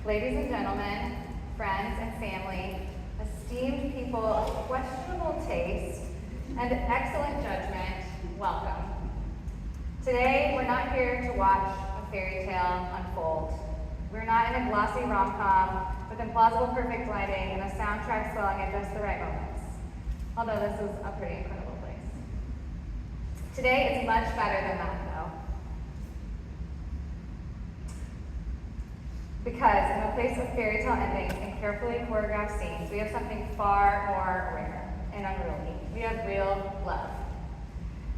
ladies and gentlemen, friends and family, esteemed people of questionable taste and excellent judgment, welcome. Today, we're not here to watch a fairy tale unfold. We're not in a glossy rom-com with implausible perfect lighting and a soundtrack swelling at just the right moments. Although this is a pretty incredible place. Today is much better than that, though. Because in the place of fairy tale endings and carefully choreographed scenes, we have something far more rare and unruly. We have real love.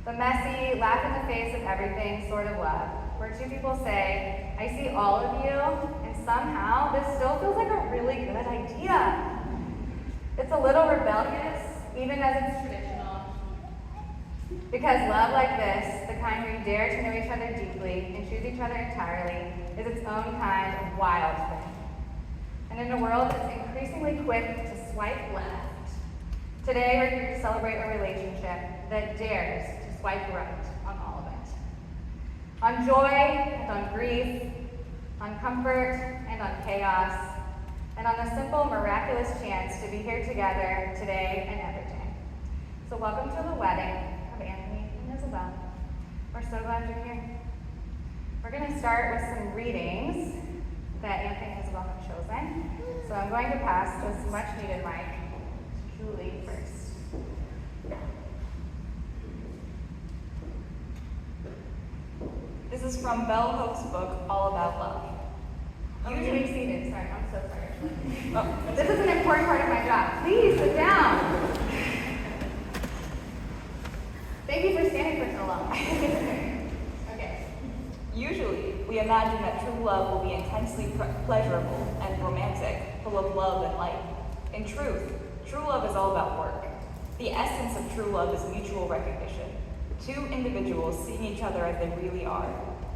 The messy, laugh in the face of everything sort of love, where two people say, I see all of you, and somehow this still feels like a really good idea. It's a little rebellious, even as it's traditional. Because love like this, the kind where you dare to know each other deeply and choose each other entirely, is its own kind of wild thing. And in a world that's increasingly quick to swipe left, today we're here to celebrate a relationship that dares to swipe right on all of it. On joy and on grief, on comfort and on chaos, and on the simple, miraculous chance to be here together today and every day. So welcome to the wedding of Anthony and Isabel. We're so glad you're here. We're going to start with some readings that Anthony and Isabel have chosen. So I'm going to pass this much needed mic to Julie first. This is from Bell Hope's book, All About Love. Oh, you be seated. Sorry, I'm so sorry. Oh, this is an important part of my job. Please sit down. Thank you for standing for so long. Okay. Usually, we imagine that true love will be intensely pleasurable and romantic, full of love and light. In truth, true love is all about work. The essence of true love is mutual recognition. Two individuals seeing each other as they really are.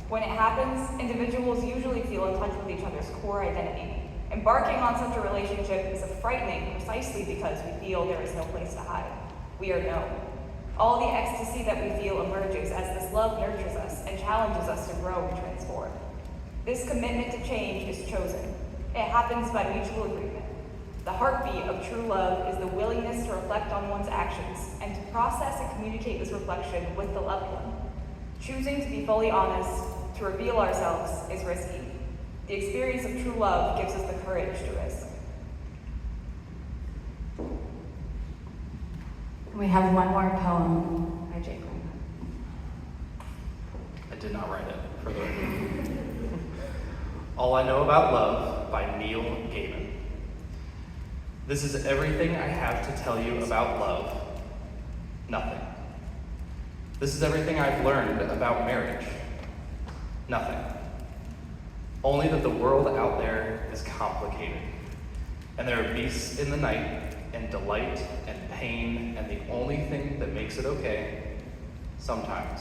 When it happens, individuals usually feel in touch with each other's core identity. Embarking on such a relationship is frightening precisely because we feel there is no place to hide. We are known. All the ecstasy that we feel emerges as this love nurtures us and challenges us to grow and transform. This commitment to change is chosen. It happens by mutual agreement. The heartbeat of true love is the willingness to reflect on one's actions and to process and communicate this reflection with the loved one. Choosing to be fully honest, to reveal ourselves, is risky. The experience of true love gives us the courage to risk. We have one more poem by Jake. I did not write it, for the record. All I Know About Love by Neil Gaiman. This is everything I have to tell you about love. Nothing. This is everything I've learned about marriage. Nothing. Only that the world out there is complicated, and there are beasts in the night, and delight, and pain, and the only thing that makes it okay, sometimes,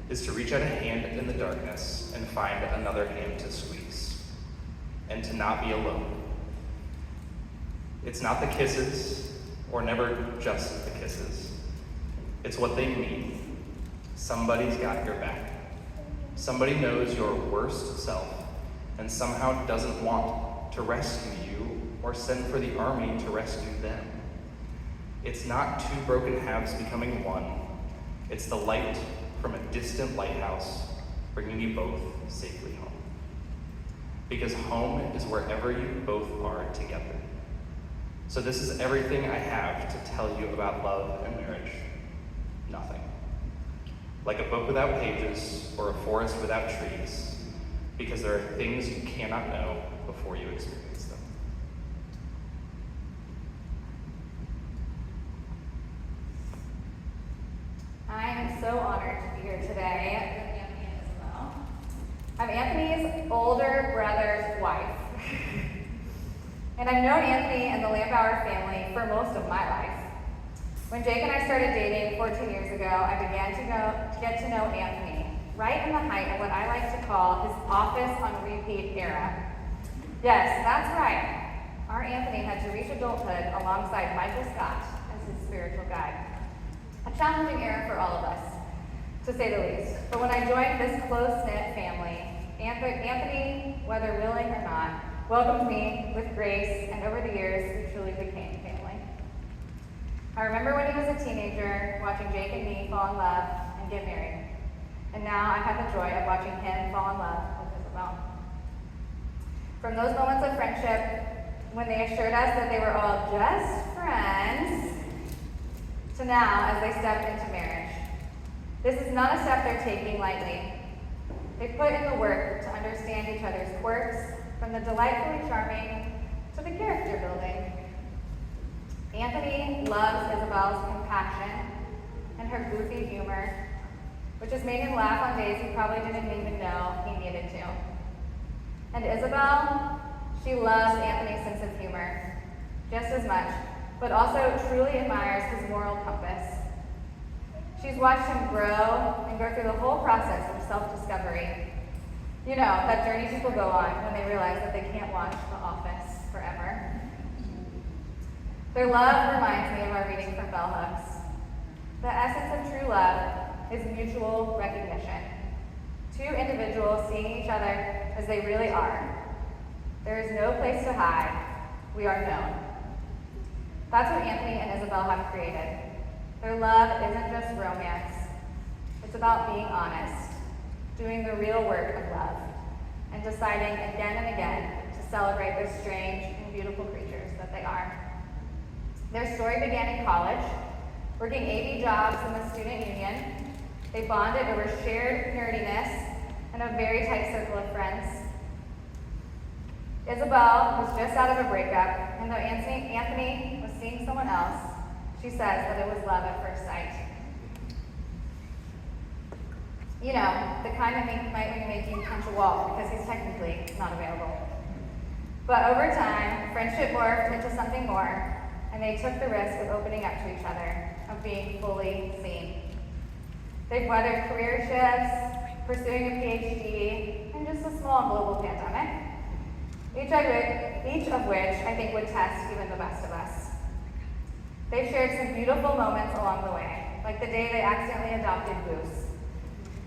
is to reach out a hand in the darkness and find another hand to squeeze, and to not be alone. It's not the kisses, or never just the kisses. It's what they mean. Somebody's got your back. Somebody knows your worst self and somehow doesn't want to rescue you or send for the army to rescue them. It's not two broken halves becoming one. It's the light from a distant lighthouse bringing you both safely home. Because home is wherever you both are together. So this is everything I have to tell you about love and marriage. Nothing. Like a book without pages or a forest without trees, because there are things you cannot know before you experience them. I am so honored to be here today with Anthony and Isabel. I'm Anthony's older brother's wife. And I've known Anthony and the Lampauer family for most of my life. When Jake and I started dating 14 years ago, I began to get to know Anthony, right in the height of what I like to call his office on repeat era. Yes, that's right. Our Anthony had to reach adulthood alongside Michael Scott as his spiritual guide. A challenging era for all of us, to say the least. But when I joined this close-knit family, Anthony, whether willing or not, welcomed me with grace, and over the years, we truly became family. I remember when he was a teenager, watching Jake and me fall in love and get married. And now I have the joy of watching him fall in love with Isabel. From those moments of friendship, when they assured us that they were all just friends, to now as they step into marriage. This is not a step they're taking lightly. They put in the work to understand each other's quirks, from the delightfully charming to the character building. Anthony loves Isabel's compassion and her goofy humor, which has made him laugh on days he probably didn't even know he needed to. And Isabel, she loves Anthony's sense of humor just as much, but also truly admires his moral compass. She's watched him grow and go through the whole process of self-discovery. You know, that journey people go on when they realize that they can't watch The Office forever. Their love reminds me of our reading from Bell Hooks. The essence of true love is mutual recognition. Two individuals seeing each other as they really are. There is no place to hide. We are known. That's what Anthony and Isabel have created. Their love isn't just romance. It's about being honest, doing the real work of love, and deciding again and again to celebrate the strange and beautiful creatures that they are. Their story began in college, working 80 jobs in the student union. They bonded over shared nerdiness and a very tight circle of friends. Isabel was just out of a breakup, and though Anthony was seeing someone else, she says that it was love at first sight. You know, the kind that might make you punch a wall because he's technically not available. But over time, friendship morphed into something more, and they took the risk of opening up to each other, of being fully seen. They've weathered career shifts, pursuing a PhD, and just a small global pandemic, each of which I think would test even the best of us. They've shared some beautiful moments along the way, like the day they accidentally adopted Goose.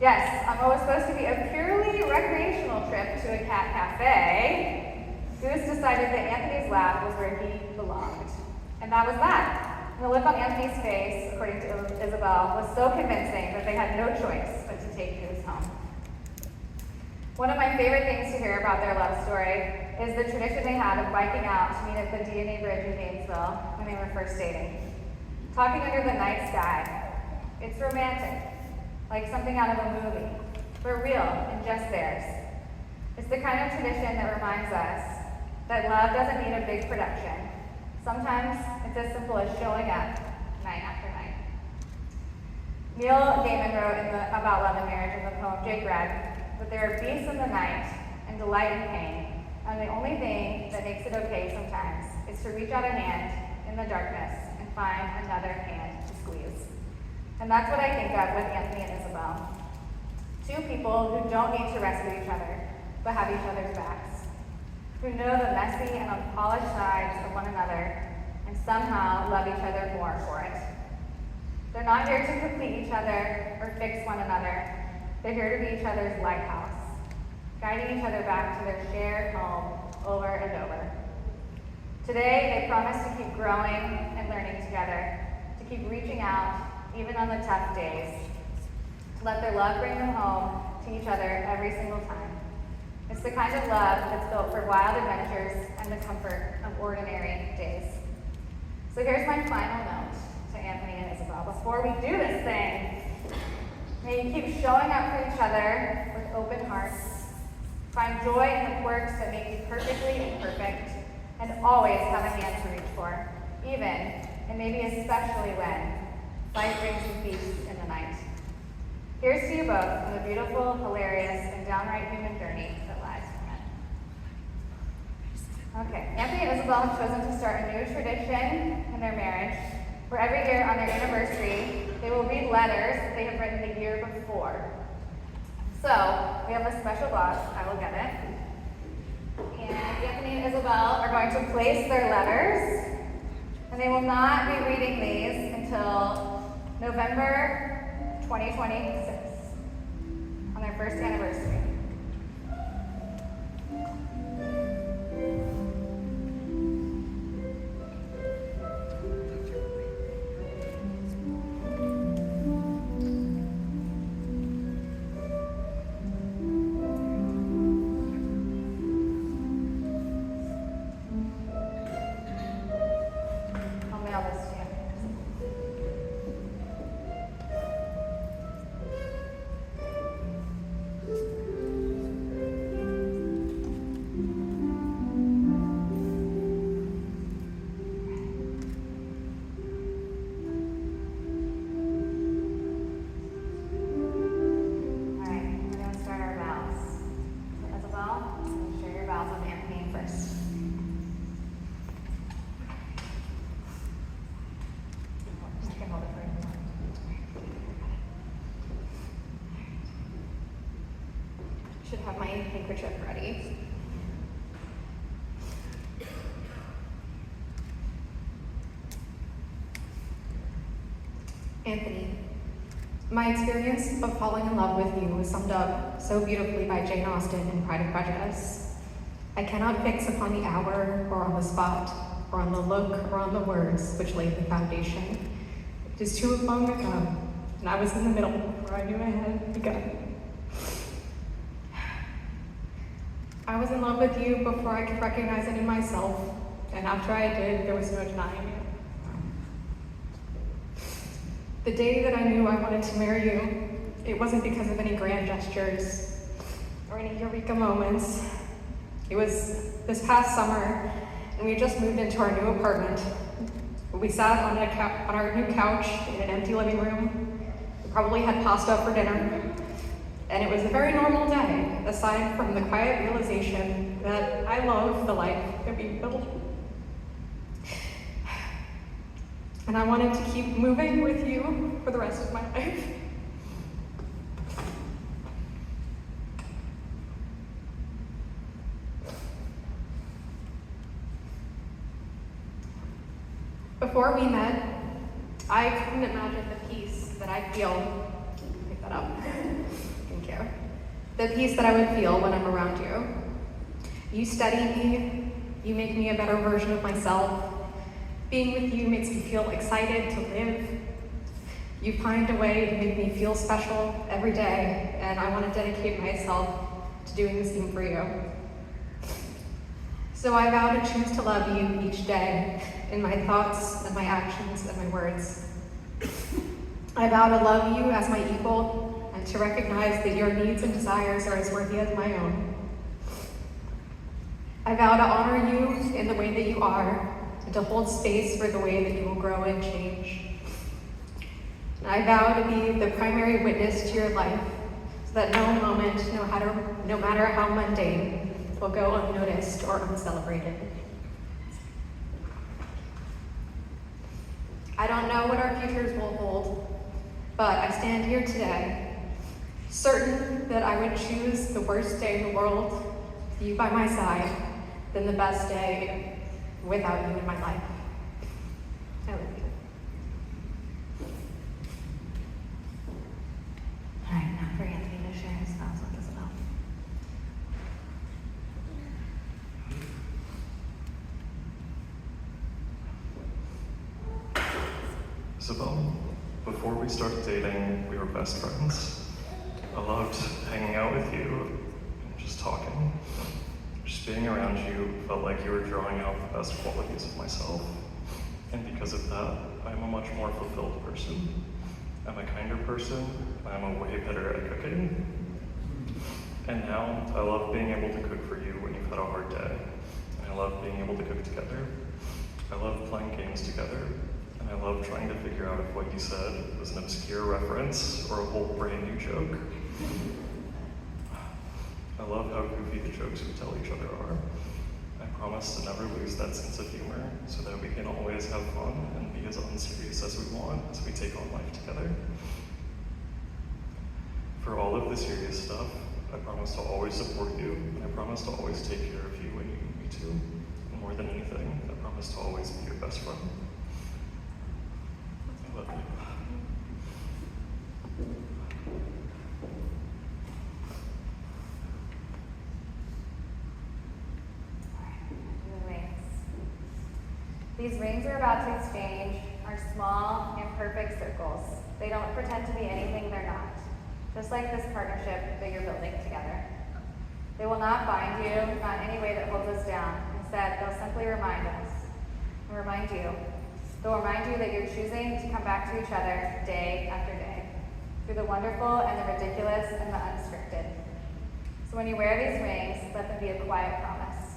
Yes, although it was supposed to be a purely recreational trip to a cat cafe, Goose decided that Anthony's lap was where he belonged. And that was that. And the look on Anthony's face, according to Isabel, was so convincing that they had no choice but to take Goose home. One of my favorite things to hear about their love story is the tradition they had of biking out to meet at the DNA Bridge in Gainesville when they were first dating. Talking under the night sky. It's romantic, like something out of a movie, but real and just theirs. It's the kind of tradition that reminds us that love doesn't need a big production. Sometimes it's as simple as showing up night after night. Neil Gaiman wrote about love and marriage in the poem Jake read, that there are beasts in the night and delight in pain, and the only thing that makes it okay sometimes is to reach out a hand in the darkness and find another hand to squeeze. And that's what I think of with Anthony and Isabel. Two people who don't need to rescue each other, but have each other's backs. Who know the messy and unpolished sides of one another and somehow love each other more for it. They're not here to complete each other or fix one another. They're here to be each other's lighthouse, guiding each other back to their shared home over and over. Today, they promise to keep growing and learning together, to keep reaching out even on the tough days, to let their love bring them home to each other every single time. It's the kind of love that's built for wild adventures and the comfort of ordinary days. So here's my final note to Anthony and Isabel. Before we do this thing, may you keep showing up for each other with open hearts. Find joy in the quirks that make you perfectly imperfect, and always have a hand to reach for, even, and maybe especially when, life brings you peace in the night. Here's to you both on the beautiful, hilarious, and downright human journey that lies from it. Okay, Anthony and Isabel have chosen to start a new tradition in their marriage, where every year on their anniversary, they will read letters that they have written the year before. So, we have a special box, I will get it. And Anthony and Isabel are going to place their letters, and they will not be reading these until November 2026, on their first anniversary. Should have my handkerchief ready. Anthony, my experience of falling in love with you was summed up so beautifully by Jane Austen in Pride and Prejudice. I cannot fix upon the hour or on the spot, or on the look or on the words which laid the foundation. It is too long ago, and I was in the middle before I knew I had begun. I was in love with you before I could recognize it in myself, and after I did, there was no denying it. The day that I knew I wanted to marry you, it wasn't because of any grand gestures or any eureka moments. It was this past summer, and we had just moved into our new apartment. We sat on our new couch in an empty living room. We probably had pasta for dinner. And it was a very normal day, aside from the quiet realization that I love the life that we built. And I wanted to keep moving with you for the rest of my life. Before we met, I couldn't imagine the peace that I feel. Pick that up. Thank you. The peace that I would feel when I'm around you. You steady me, you make me a better version of myself. Being with you makes me feel excited to live. You find a way to make me feel special every day, and I want to dedicate myself to doing the same for you. So I vow to choose to love you each day, in my thoughts and my actions and my words. I vow to love you as my equal, and to recognize that your needs and desires are as worthy as my own. I vow to honor you in the way that you are, and to hold space for the way that you will grow and change. And I vow to be the primary witness to your life, so that no moment, no matter how mundane, will go unnoticed or uncelebrated. I don't know what our futures will hold, but I stand here today, certain that I would choose the worst day in the world with you by my side than the best day without you in my life. I love you. All right, now for Anthony to share his vows with Isabel. Isabel, before we started dating, we were best friends. I loved hanging out with you and just talking. Just being around you felt like you were drawing out the best qualities of myself. And because of that, I'm a much more fulfilled person. I'm a kinder person, I'm a way better at cooking. And now, I love being able to cook for you when you've had a hard day. And I love being able to cook together. I love playing games together. And I love trying to figure out if what you said was an obscure reference or a whole brand new joke. I love how goofy the jokes we tell each other are. I promise to never lose that sense of humor so that we can always have fun and be as unserious as we want as we take on life together. For all of the serious stuff, I promise to always support you, and I promise to always take care of you when you need me to. And more than anything, I promise to always be your best friend. I love you. The rings. These rings we're about to exchange are small, imperfect circles. They don't pretend to be anything they're not. Just like this partnership that you're building together. They will not bind you, not in any way that holds us down. Instead, they'll simply remind us, and remind you. They'll remind you that you're choosing to come back to each other day after day, through the wonderful and the ridiculous and the unscripted. So when you wear these rings, let them be a quiet promise,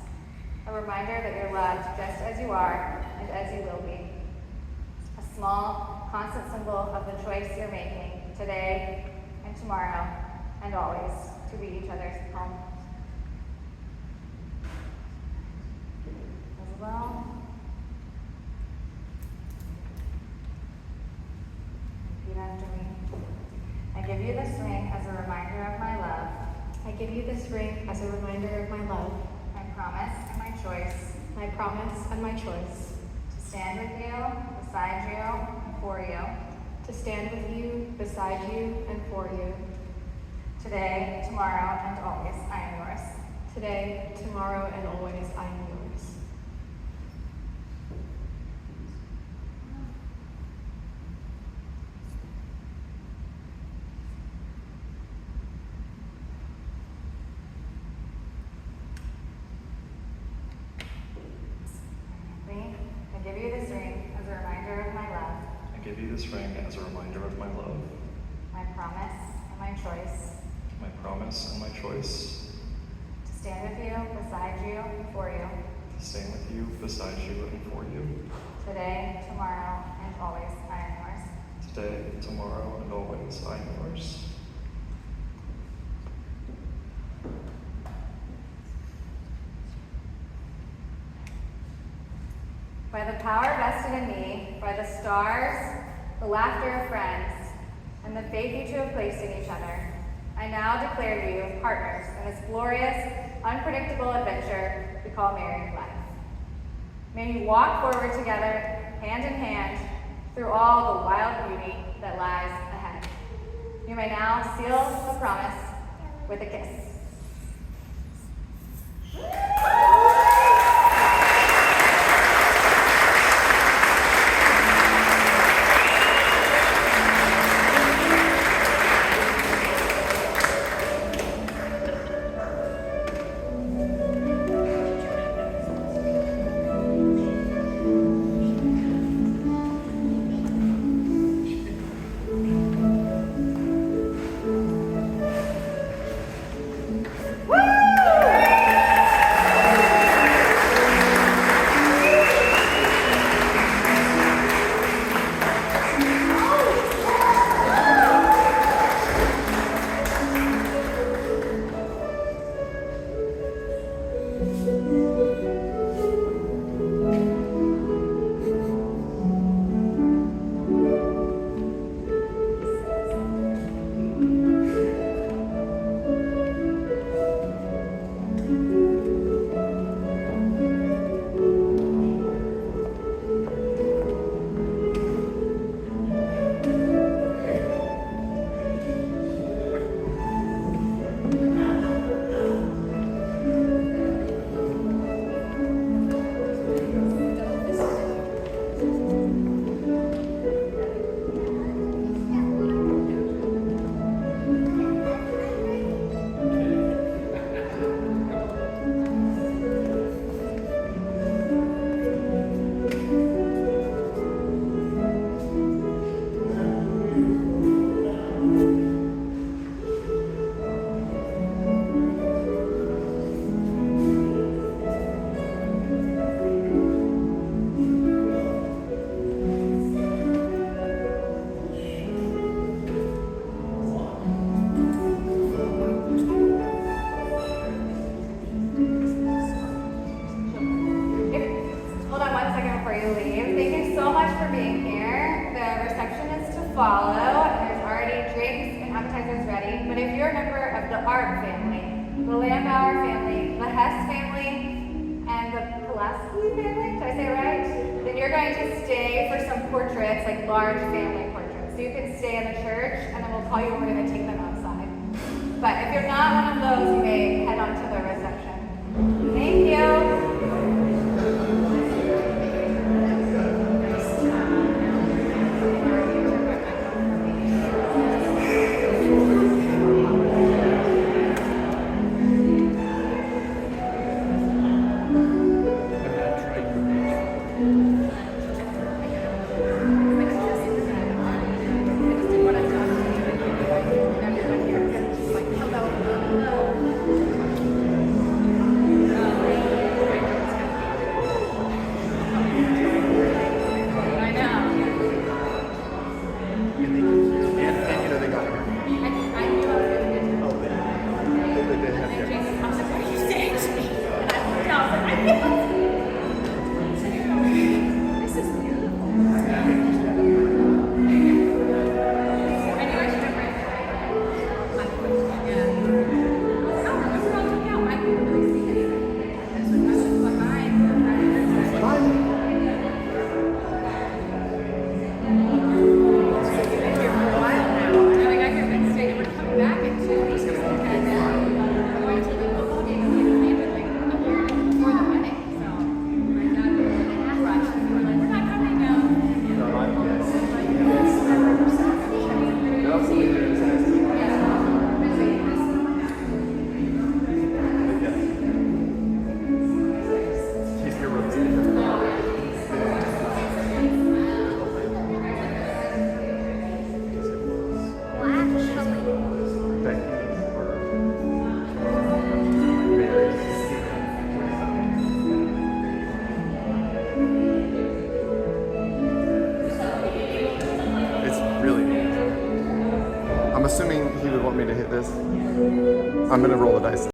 a reminder that you're loved just as you are and as you will be. A small, constant symbol of the choice you're making today and tomorrow and always to be each other's home. Isabel. Repeat after me. I give you this ring as a reminder of my love. I give you you this ring as a reminder of my love, my promise and my choice my promise and my choice, to stand with you, beside you, and for you, to stand with you, beside you, and for you. Today, tomorrow, and always, I am yours. Today, tomorrow, and always, I am yours. Lee, I give you this ring as a reminder of my love, I give you this ring as a reminder of my love, my promise and my choice my promise and my choice to stand with you, beside you, and for you. to stand with you, beside you, and for you. Today, tomorrow, and always, I am yours. Today, tomorrow, and always, I am yours. By the power vested in me, by the stars, the laughter of friends, and the faith you two have placed in each other, I now declare you partners in this glorious, unpredictable adventure we call married life. May you walk forward together, hand in hand, through all the wild beauty that lies ahead. You may now seal the promise with a kiss. Follow. There's already drinks and appetizers ready. But if you're a member of the Art family, the Lambauer family, the Hess family, and the Pulaski family, did I say it right? Then you're going to stay for some portraits, like large family portraits. So you can stay in the church, and then we'll call you when we're going to take them outside. But if you're not one of those, you may head on to the reception. Thank you. Hello. I'm gonna roll the dice.